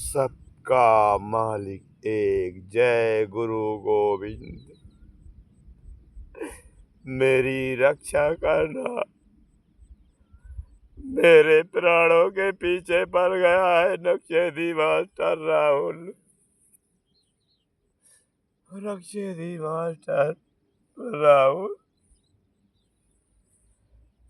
सबका मालिक एक। जय गुरु गोविंद। मेरी रक्षा करना। मेरे प्राणों के पीछे पड़ गया है नक्शेदी मास्टर राहुल। नक्शेदी मास्टर राहुल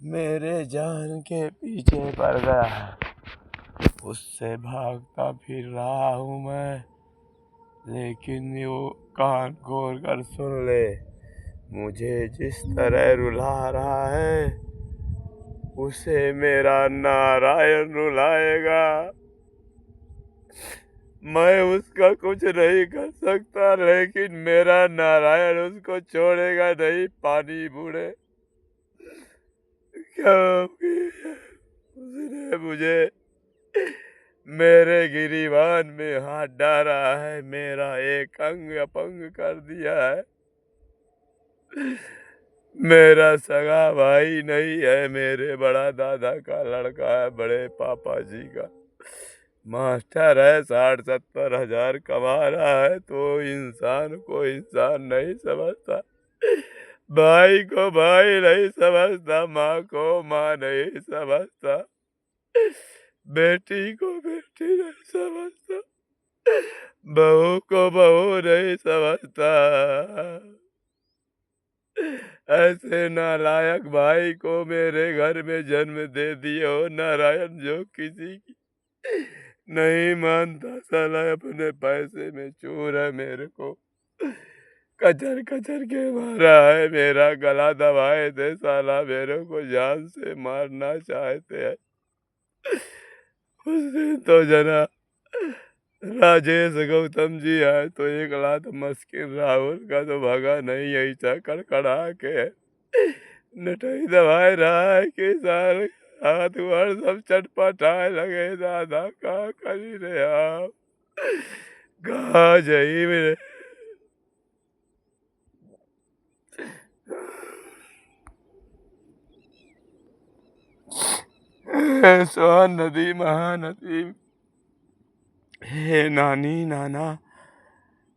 मेरे जान के पीछे पड़ गया है। उससे भागता फिर रहा हूँ मैं, लेकिन वो कान खोल कर सुन ले। मुझे जिस तरह रुला रहा है उसे मेरा नारायण रुलाएगा। मैं उसका कुछ नहीं कर सकता, लेकिन मेरा नारायण उसको छोड़ेगा नहीं। पानी बूढ़े क्योंकि उसने मुझे मेरे गिरीवान में हाथ डाला है, मेरा एक अंग अपंग कर दिया है। मेरा सगा भाई नहीं है, मेरे बड़ा दादा का लड़का है, बड़े पापा जी का मास्टर है। 60-70 हजार कमा रहा है तो इंसान को इंसान नहीं समझता, भाई को भाई नहीं समझता, माँ को माँ नहीं समझता, बेटी को बेटी नहीं समझता, बहू को बहू नहीं समझता। ऐसे नालायक भाई को मेरे घर में जन्म दे दिए हो नारायण, जो किसी की नहीं मानता। साला अपने पैसे में चोर है, मेरे को कचर कचर के मारा है, मेरा गला दबाए थे। साला मेरे को जान से मारना चाहते हैं। उस दिन तो जना राजेश गौतम जी आए तो एक लात मस्किन राहुल का तो भगा नहीं, ऐसा कड़कड़ा के नटई दबाए रहा है कि सारे हाथ वार सब चटपटाए लगे। दादा का करी रे आप कहा जाई मेरे। सोन नदी महानदी, हे नानी नाना,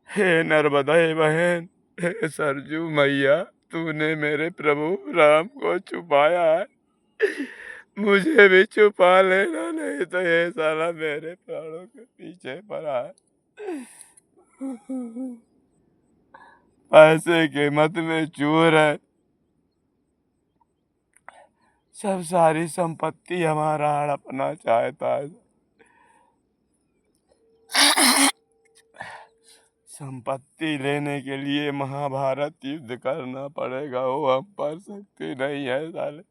हे नर्मदे बहन, हे सरजू मैया, तूने मेरे प्रभु राम को छुपाया है, मुझे भी छुपा लेना, नहीं तो ये साला मेरे प्राणों के पीछे पड़ा है। पैसे के मत में चूर है, सब सारी संपत्ति हमारा हड़पना चाहता है। संपत्ति लेने के लिए महाभारत युद्ध करना पड़ेगा, वो हम पर सकते नहीं है साले,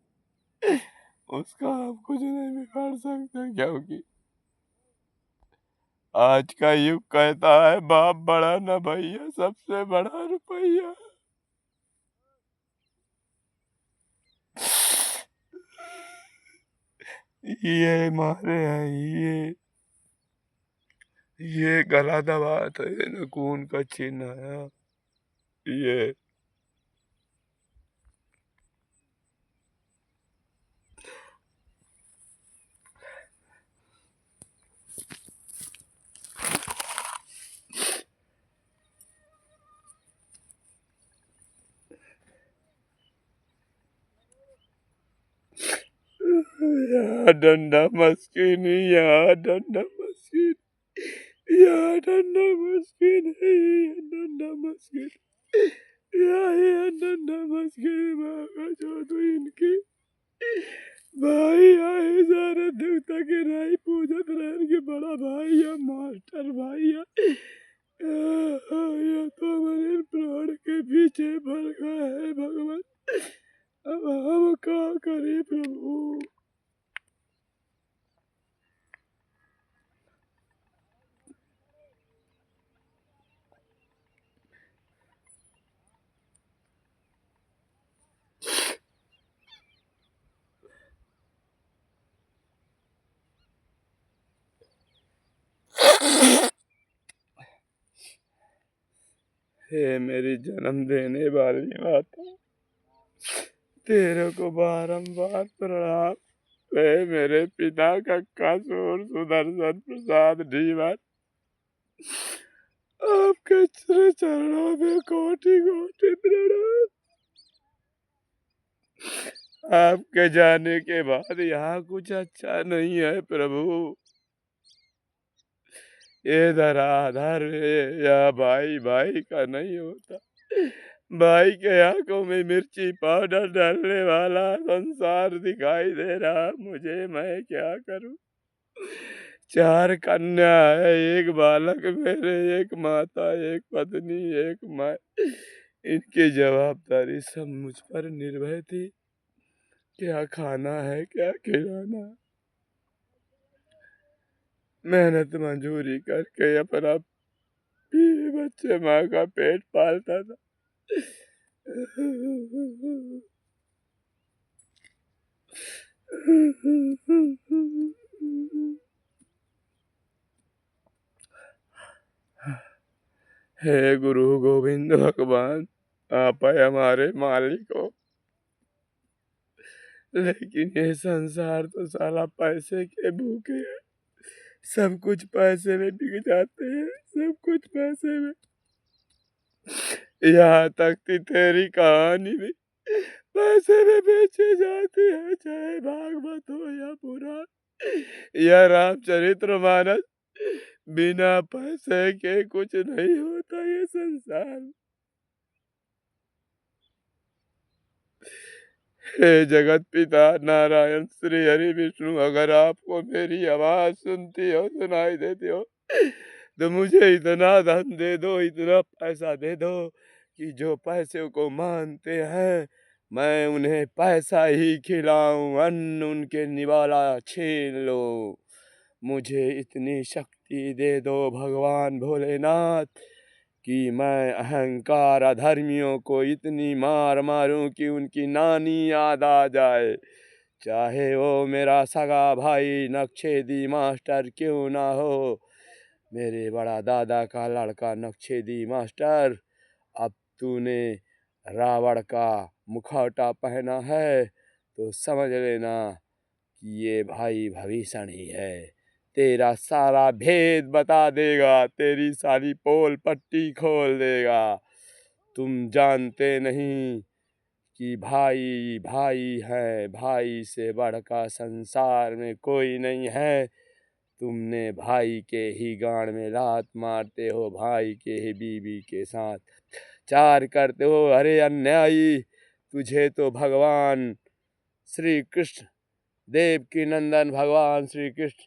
उसका हम कुछ नहीं बिगाड़ सकते, क्योंकि आज का युग कहता है बाप बड़ा न भैया, सबसे बड़ा रुपया। ये मारे हैं, ये गला दबाता है न, खून का चिन्ह है ये। या डंडा मस्किन, या डंडा मस्किन, या डंडा मस्किन है, या डंडा मस्किन, या डंडा मस्किन। मांगा जो तो इनकी भाई आए सारे देवता के राई पूजत रहन के, बड़ा भाई या मास्टर भाई या तो मेरे प्राण के पीछे पड़ गया है भगवान। अब हम क्या करें प्रभु। हे मेरी जन्म देने वाली माता, तेरे को बारंबार प्रणाम। हे मेरे पिता का कसूर सुदर्शन प्रसाद ढीवर, आपके श्री चरणों में कोटि कोटि प्रणाम। आपके जाने के बाद यहाँ कुछ अच्छा नहीं है प्रभु। ये धराधर या भाई भाई का नहीं होता। भाई के आंखों में मिर्ची पाउडर डालने वाला संसार दिखाई दे रहा मुझे। मैं क्या करूं? 4 कन्या है, एक बालक मेरे, एक माता, एक पत्नी, एक माँ। इनकी जवाबदारी सब मुझ पर निर्भर थी। क्या खाना है, क्या खिलाना। मेहनत मजूरी करके अपना बीवी बच्चे माँ का पेट पालता था। हे गुरु गोविंद भगवान, आप है हमारे मालिक हो। लेकिन ये संसार तो साला पैसे के भूखे है। सब कुछ पैसे में बिक जाते हैं, सब कुछ पैसे में। यहाँ तक कि तेरी कहानी भी पैसे में बेचे जाती है, चाहे भागवत हो या पुराण या रामचरितमानस। बिना पैसे के कुछ नहीं होता ये संसार। हे जगत पिता नारायण श्री हरि विष्णु, अगर आपको मेरी आवाज सुनती हो, सुनाई देती हो, तो मुझे इतना धन दे दो, इतना पैसा दे दो कि जो पैसे को मानते हैं मैं उन्हें पैसा ही खिलाऊं, अन्न उनके निवाला छीन लो। मुझे इतनी शक्ति दे दो भगवान भोलेनाथ कि मैं अहंकार अधर्मियों को इतनी मार मारूं कि उनकी नानी याद आ जाए, चाहे वो मेरा सगा भाई नक्शेदी मास्टर क्यों ना हो। मेरे बड़ा दादा का लड़का नक्शेदी मास्टर, अब तूने रावण का मुखौटा पहना है तो समझ लेना कि ये भाई भविष्ण ही है। तेरा सारा भेद बता देगा, तेरी सारी पोल पट्टी खोल देगा। तुम जानते नहीं कि भाई भाई है, भाई से बढ़कर संसार में कोई नहीं है। तुमने भाई के ही गांड में लात मारते हो, भाई के ही बीवी के साथ चार करते हो। अरे अन्यायी, तुझे तो भगवान श्री कृष्ण, देव की नंदन भगवान श्री कृष्ण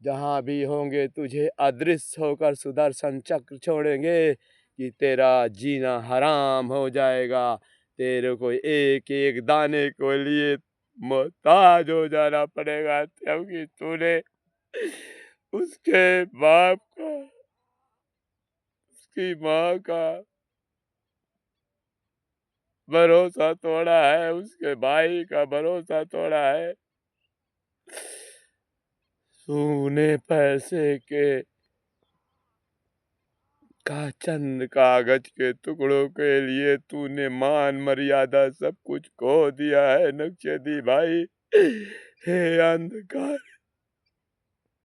जहाँ भी होंगे तुझे अदृश्य होकर सुदर्शन चक्र छोड़ेंगे कि तेरा जीना हराम हो जाएगा। तेरे को एक एक दाने को लिए मोहताज हो जाना पड़ेगा, क्योंकि तूने उसके बाप का, उसकी माँ का भरोसा तोड़ा है, उसके भाई का भरोसा तोड़ा है। तूने पैसे के का चंद कागज के टुकड़ों के लिए तूने मान मर्यादा सब कुछ खो दिया है नक्शेदी भाई। हे अंधकार,